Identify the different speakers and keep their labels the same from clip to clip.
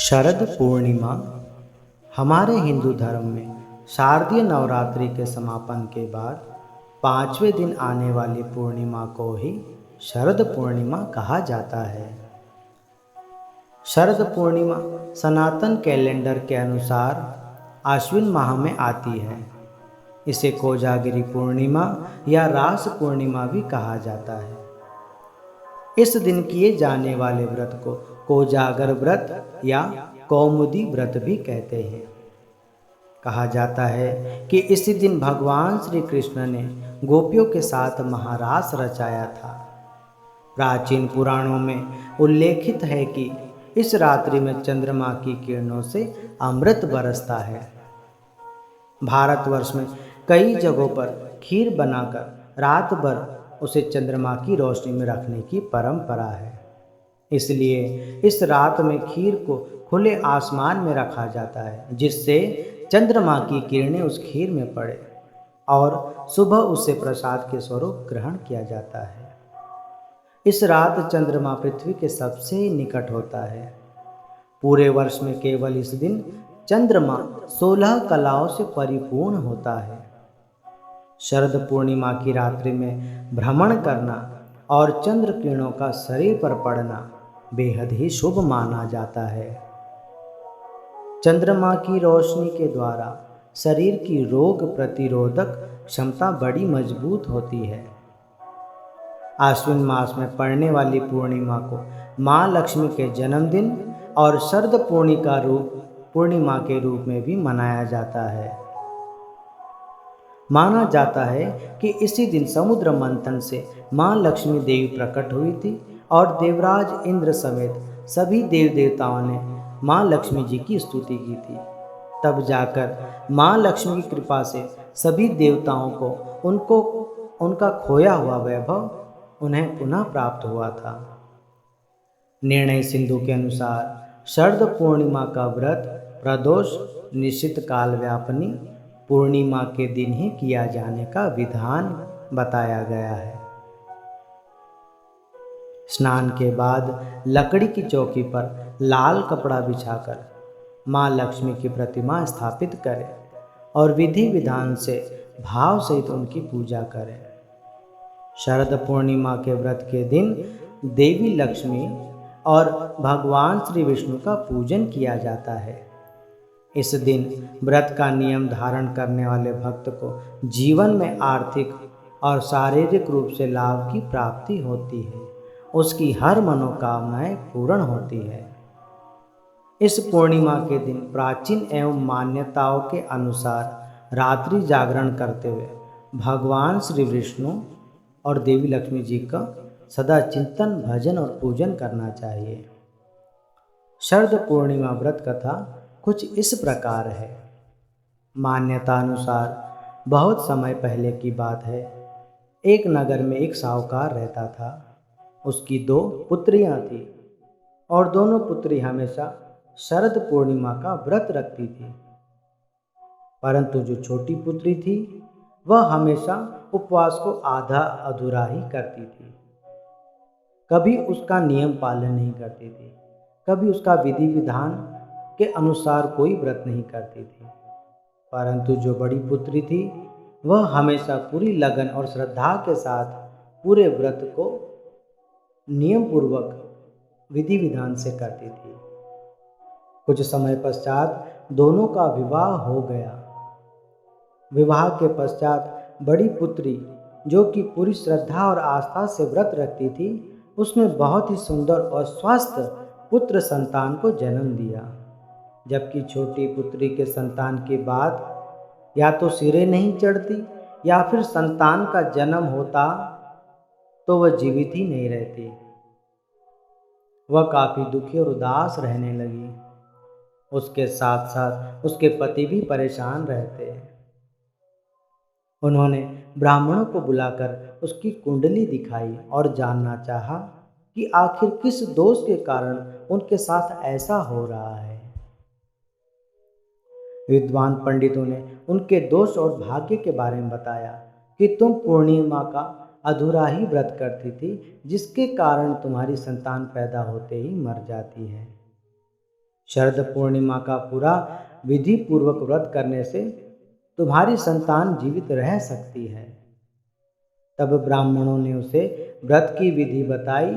Speaker 1: शरद पूर्णिमा हमारे हिंदू धर्म में शारदीय नवरात्रि के समापन के बाद पांचवें दिन आने वाली पूर्णिमा को ही शरद पूर्णिमा कहा जाता है। शरद पूर्णिमा सनातन कैलेंडर के अनुसार आश्विन माह में आती है। इसे कोजागिरी पूर्णिमा या रास पूर्णिमा भी कहा जाता है। इस दिन किए जाने वाले व्रत को कोजागर व्रत या कौमुदी व्रत भी कहते हैं। कहा जाता है कि इसी दिन भगवान श्री कृष्ण ने गोपियों के साथ महारास रचाया था। प्राचीन पुराणों में उल्लेखित है कि इस रात्रि में चंद्रमा की किरणों से अमृत बरसता है। भारतवर्ष में कई जगहों पर खीर बनाकर रात भर उसे चंद्रमा की रोशनी में रखने की परंपरा है। इसलिए इस रात में खीर को खुले आसमान में रखा जाता है, जिससे चंद्रमा की किरणें उस खीर में पड़े और सुबह उसे प्रसाद के स्वरूप ग्रहण किया जाता है। इस रात चंद्रमा पृथ्वी के सबसे निकट होता है। पूरे वर्ष में केवल इस दिन चंद्रमा 16 कलाओं से परिपूर्ण होता है। शरद पूर्णिमा की रात्रि में भ्रमण करना और चंद्र किरणों का शरीर पर पड़ना बेहद ही शुभ माना जाता है। चंद्रमा की रोशनी के द्वारा शरीर की रोग प्रतिरोधक क्षमता बड़ी मजबूत होती है। आश्विन मास में पड़ने वाली पूर्णिमा को माँ लक्ष्मी के जन्मदिन और शरद पूर्णिमा के रूप में भी मनाया जाता है। माना जाता है कि इसी दिन समुद्र मंथन से माँ लक्ष्मी देवी प्रकट हुई थी और देवराज इंद्र समेत सभी देव देवताओं ने माँ लक्ष्मी जी की स्तुति की थी। तब जाकर माँ लक्ष्मी की कृपा से सभी देवताओं को उनका खोया हुआ वैभव उन्हें पुनः प्राप्त हुआ था। निर्णय सिंधु के अनुसार शरद पूर्णिमा का व्रत प्रदोष निश्चित काल व्यापनी पूर्णिमा के दिन ही किया जाने का विधान बताया गया है। स्नान के बाद लकड़ी की चौकी पर लाल कपड़ा बिछाकर माँ लक्ष्मी की प्रतिमा स्थापित करें और विधि विधान से भाव सहित उनकी पूजा करें। शरद पूर्णिमा के व्रत के दिन देवी लक्ष्मी और भगवान श्री विष्णु का पूजन किया जाता है। इस दिन व्रत का नियम धारण करने वाले भक्त को जीवन में आर्थिक और शारीरिक रूप से लाभ की प्राप्ति होती है। उसकी हर मनोकामनाएं पूर्ण होती है। इस पूर्णिमा के दिन प्राचीन एवं मान्यताओं के अनुसार रात्रि जागरण करते हुए भगवान श्री विष्णु और देवी लक्ष्मी जी का सदा चिंतन भजन और पूजन करना चाहिए। शरद पूर्णिमा व्रत कथा कुछ इस प्रकार है। मान्यता अनुसार बहुत समय पहले की बात है। एक नगर में एक साहूकार रहता था। उसकी 2 पुत्रियां थीं और दोनों पुत्री हमेशा शरद पूर्णिमा का व्रत रखती थी। परंतु जो छोटी पुत्री थी वह हमेशा उपवास को आधा अधूरा ही करती थी। कभी उसका नियम पालन नहीं करती थी, कभी उसका विधि विधान के अनुसार कोई व्रत नहीं करती थी। परंतु जो बड़ी पुत्री थी वह हमेशा पूरी लगन और श्रद्धा के साथ पूरे व्रत को नियम पूर्वक विधि विधान से करती थी। कुछ समय पश्चात दोनों का विवाह हो गया। विवाह के पश्चात बड़ी पुत्री, जो कि पूरी श्रद्धा और आस्था से व्रत रखती थी, उसने बहुत ही सुंदर और स्वस्थ पुत्र संतान को जन्म दिया। जबकि छोटी पुत्री के संतान की बात या तो सिरे नहीं चढ़ती या फिर संतान का जन्म होता तो वह जीवित ही नहीं रहती। वह काफ़ी दुखी और उदास रहने लगी। उसके साथ साथ उसके पति भी परेशान रहते। उन्होंने ब्राह्मणों को बुलाकर उसकी कुंडली दिखाई और जानना चाहा कि आखिर किस दोष के कारण उनके साथ ऐसा हो रहा है। विद्वान पंडितों ने उनके दोष और भाग्य के बारे में बताया कि तुम पूर्णिमा का अधूरा ही व्रत करती थी, जिसके कारण तुम्हारी संतान पैदा होते ही मर जाती है। शरद पूर्णिमा का पूरा विधि पूर्वक व्रत करने से तुम्हारी संतान जीवित रह सकती है। तब ब्राह्मणों ने उसे व्रत की विधि बताई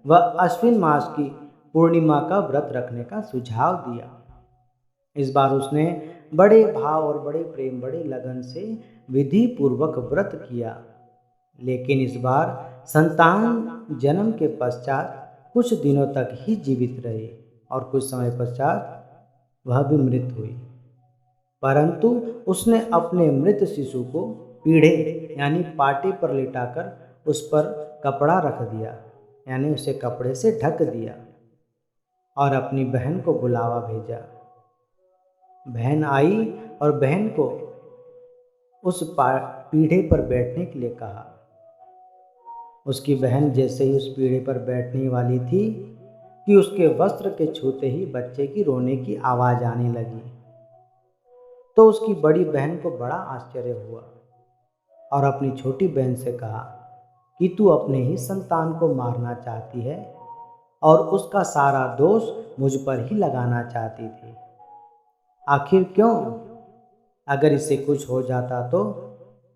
Speaker 1: व अश्विन मास की पूर्णिमा का व्रत रखने का सुझाव दिया। इस बार उसने बड़े भाव और बड़े प्रेम, बड़े लगन से विधि पूर्वक व्रत किया। लेकिन इस बार संतान जन्म के पश्चात कुछ दिनों तक ही जीवित रहे और कुछ समय पश्चात वह भी मृत हुई। परंतु उसने अपने मृत शिशु को पीढ़े यानी पाटे पर लिटाकर उस पर कपड़ा रख दिया, यानी उसे कपड़े से ढक दिया और अपनी बहन को बुलावा भेजा। बहन आई और बहन को उस पीढ़े पर बैठने के लिए कहा। उसकी बहन जैसे ही उस पीढ़े पर बैठने वाली थी कि उसके वस्त्र के छूते ही बच्चे की रोने की आवाज़ आने लगी। तो उसकी बड़ी बहन को बड़ा आश्चर्य हुआ और अपनी छोटी बहन से कहा कि तू अपने ही संतान को मारना चाहती है और उसका सारा दोष मुझ पर ही लगाना चाहती थी। आखिर क्यों? अगर इसे कुछ हो जाता तो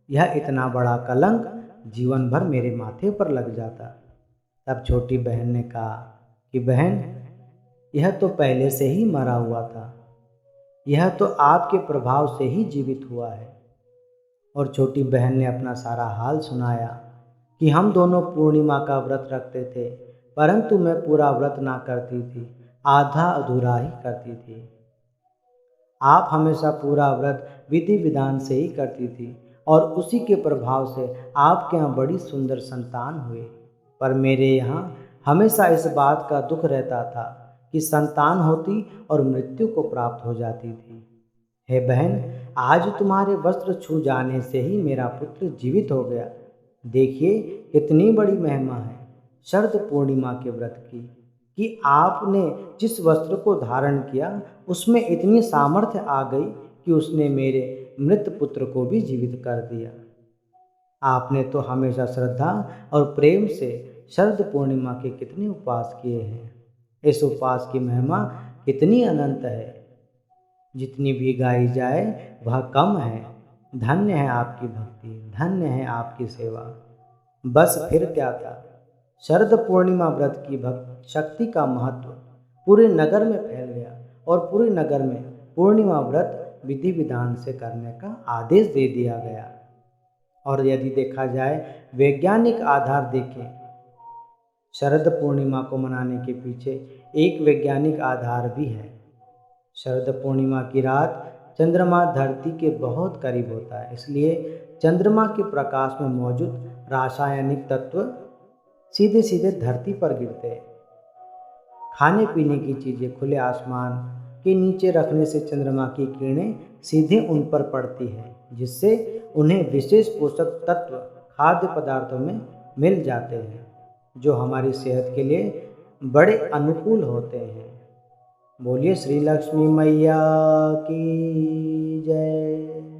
Speaker 1: यह इतना बड़ा कलंक जीवन भर मेरे माथे पर लग जाता। तब छोटी बहन ने कहा कि बहन, यह तो पहले से ही मरा हुआ था, यह तो आपके प्रभाव से ही जीवित हुआ है। और छोटी बहन ने अपना सारा हाल सुनाया कि हम दोनों पूर्णिमा का व्रत रखते थे, परंतु मैं पूरा व्रत ना करती थी, आधा अधूरा ही करती थी। आप हमेशा पूरा व्रत विधि विधान से ही करती थी और उसी के प्रभाव से आपके यहाँ बड़ी सुंदर संतान हुए। पर मेरे यहाँ हमेशा इस बात का दुख रहता था कि संतान होती और मृत्यु को प्राप्त हो जाती थी। हे बहन, आज तुम्हारे वस्त्र छू जाने से ही मेरा पुत्र जीवित हो गया। देखिए कितनी बड़ी महिमा है शरद पूर्णिमा के व्रत की कि आपने जिस वस्त्र को धारण किया उसमें इतनी सामर्थ्य आ गई कि उसने मेरे मृत पुत्र को भी जीवित कर दिया। आपने तो हमेशा श्रद्धा और प्रेम से शरद पूर्णिमा के कितने उपवास किए हैं। इस उपवास की महिमा कितनी अनंत है, जितनी भी गाई जाए वह कम है। धन्य है आपकी भक्ति, धन्य है आपकी सेवा। बस फिर क्या था, शरद पूर्णिमा व्रत की भक्त शक्ति का महत्व पूरे नगर में फैल गया और पूरे नगर में पूर्णिमा व्रत विधि विधान से करने का आदेश दे दिया गया। और यदि देखा जाए, वैज्ञानिक आधार देखें, शरद पूर्णिमा को मनाने के पीछे एक वैज्ञानिक आधार भी है। शरद पूर्णिमा की रात चंद्रमा धरती के बहुत करीब होता है, इसलिए चंद्रमा के प्रकाश में मौजूद रासायनिक तत्व सीधे सीधे धरती पर गिरते हैं। खाने पीने की चीज़ें खुले आसमान के नीचे रखने से चंद्रमा की किरणें सीधे उन पर पड़ती हैं, जिससे उन्हें विशेष पोषक तत्व खाद्य पदार्थों में मिल जाते हैं, जो हमारी सेहत के लिए बड़े अनुकूल होते हैं। बोलिए श्री लक्ष्मी मैया की जय।